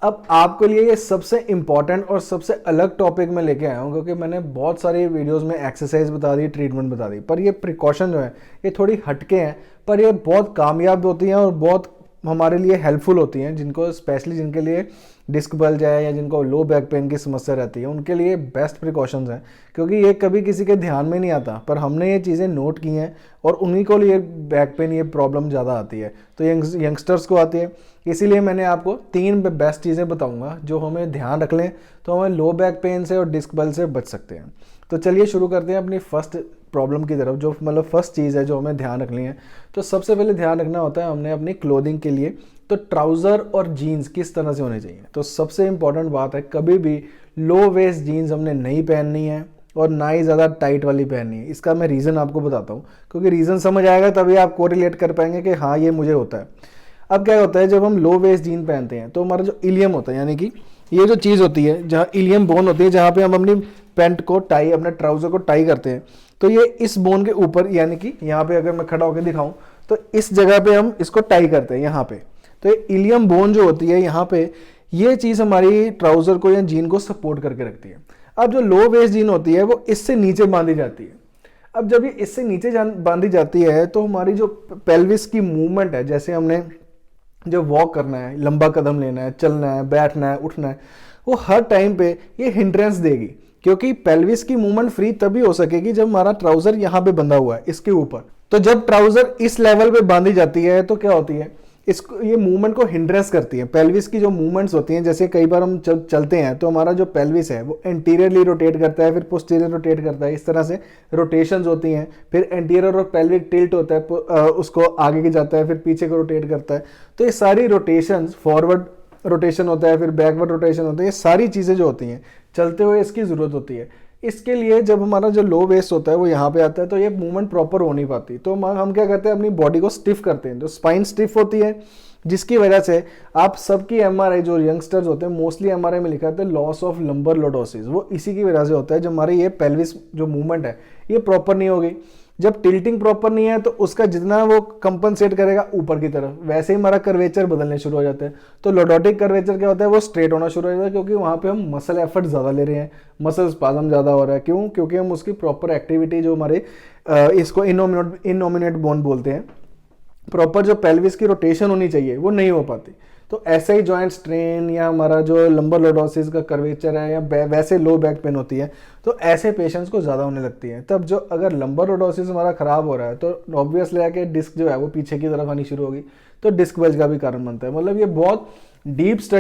अब आपके लिए ये सबसे इम्पॉर्टेंट और सबसे अलग टॉपिक में लेके आया हूँ, क्योंकि मैंने बहुत सारी वीडियोस में एक्सरसाइज बता दी, ट्रीटमेंट बता दी, पर ये प्रिकॉशन जो है ये थोड़ी हटके हैं, पर ये बहुत कामयाब होती हैं और बहुत हमारे लिए हेल्पफुल होती हैं। जिनको स्पेशली जिनके लिए डिस्क बल्ज है या जिनको लो बैक पेन की समस्या रहती है, उनके लिए बेस्ट प्रिकॉशंस हैं, क्योंकि ये कभी किसी के ध्यान में नहीं आता, पर हमने ये चीज़ें नोट की हैं और उन्हीं को लिए बैक पेन ये प्रॉब्लम ज़्यादा आती है, तो यंगस्टर्स को आती है। इसीलिए मैंने आपको 3 बेस्ट चीज़ें बताऊंगा जो हमें ध्यान रख लें तो हमें लो बैक पेन से और डिस्क बल से बच सकते हैं। तो चलिए शुरू करते हैं अपनी फर्स्ट प्रॉब्लम की तरफ, जो मतलब फर्स्ट चीज़ है जो हमें ध्यान रखनी है। तो सबसे पहले ध्यान रखना होता है हमने अपनी क्लोथिंग के लिए, तो ट्राउज़र और जीन्स किस तरह से होने चाहिए। तो सबसे इंपॉर्टेंट बात है, कभी भी लो वेस्ट जीन्स हमने नहीं पहननी है और ना ही ज़्यादा टाइट वाली पहननी है। इसका मैं रीज़न आपको बताता हूँ, क्योंकि रीज़न समझ आएगा तभी आप कोरिलेट कर पाएंगे कि हाँ ये मुझे होता है। अब क्या होता है, जब हम लो वेस्ट जीन पहनते हैं तो हमारा जो इलियम होता है, यानी कि ये जो चीज़ होती है जहाँ इलियम बोन होती है, जहाँ पे हम अपनी पैंट को टाई, अपने ट्राउज़र को टाई करते हैं, तो ये इस बोन के ऊपर, यानी कि यहाँ पे अगर मैं खड़ा होकर दिखाऊं तो इस जगह पे हम इसको टाई करते हैं यहाँ पे। तो ये इलियम बोन जो होती है यहाँ पे, ये चीज़ हमारी ट्राउज़र को या जीन को सपोर्ट करके रखती है। अब जो लो वेस्ट जीन होती है वो इससे नीचे बांधी जाती है। अब जब ये इससे नीचे बांधी जाती है तो हमारी जो पेल्विस की मूवमेंट है, जैसे हमने जो वॉक करना है, लंबा कदम लेना है, चलना है, बैठना है, उठना है, वो हर टाइम पे ये हिंड्रेंस देगी, क्योंकि पेल्विस की मूवमेंट फ्री तभी हो सकेगी जब हमारा ट्राउजर यहाँ पे बंधा हुआ है इसके ऊपर। तो जब ट्राउजर इस लेवल पे बांधी जाती है तो क्या होती है, इसको ये मूवमेंट को हिंड्रेंस करती है। पेल्विस की जो मूवमेंट्स होती हैं, जैसे कई बार हम चलते हैं तो हमारा जो पेल्विस है वो एंटीरियरली रोटेट करता है, फिर पोस्टीरियर रोटेट करता है, इस तरह से रोटेशंस होती हैं। फिर एंटीरियर और पेल्विक टिल्ट होता है, उसको आगे की जाता है, फिर पीछे को रोटेट करता है। तो ये सारी रोटेशंस, फॉरवर्ड रोटेशन होता है, फिर बैकवर्ड रोटेशन होता है, ये सारी चीज़ें जो होती हैं चलते हुए इसकी ज़रूरत होती है। इसके लिए जब हमारा जो लो वेस्ट होता है वो यहाँ पे आता है तो ये मूवमेंट प्रॉपर हो नहीं पाती, तो हम क्या करते हैं, अपनी बॉडी को स्टिफ करते हैं। तो स्पाइन स्टिफ होती है, जिसकी वजह से आप सबकी एमआरआई, जो यंगस्टर्स होते हैं मोस्टली एमआरआई में लिखा है लॉस ऑफ लंबर लॉर्डोसिस, वो इसी की वजह से होता है। जब हमारी ये पेल्विस जो मूवमेंट है ये प्रॉपर नहीं होगी, जब टिल्टिंग प्रॉपर नहीं है तो उसका जितना वो कंपनसेट करेगा ऊपर की तरफ, वैसे ही हमारा कर्वेचर बदलने शुरू हो जाते हैं। तो लॉर्डोटिक कर्वेचर क्या होता है, वो स्ट्रेट होना शुरू हो जाता है, क्योंकि वहाँ पे हम मसल एफर्ट ज़्यादा ले रहे हैं, मसल स्पाज्म ज़्यादा हो रहा है। क्यों? क्योंकि हम उसकी प्रॉपर एक्टिविटी, जो हमारे इसको इनोमिनेट बोन बोलते हैं, प्रॉपर जो पेल्विस की रोटेशन होनी चाहिए वो नहीं हो पाती। तो ऐसे ही जॉइंट स्ट्रेन या हमारा जो लंबर लॉर्डोसिस का कर्वेचर है या वैसे लो बैक पेन होती है, तो ऐसे पेशेंट्स को ज़्यादा होने लगती है। तब जो अगर लंबर लॉर्डोसिस हमारा खराब हो रहा है तो ऑब्वियसली है कि डिस्क जो है वो पीछे की तरफ आनी शुरू होगी, तो डिस्क बल्ज का भी कारण बनता है। मतलब ये बहुत डीप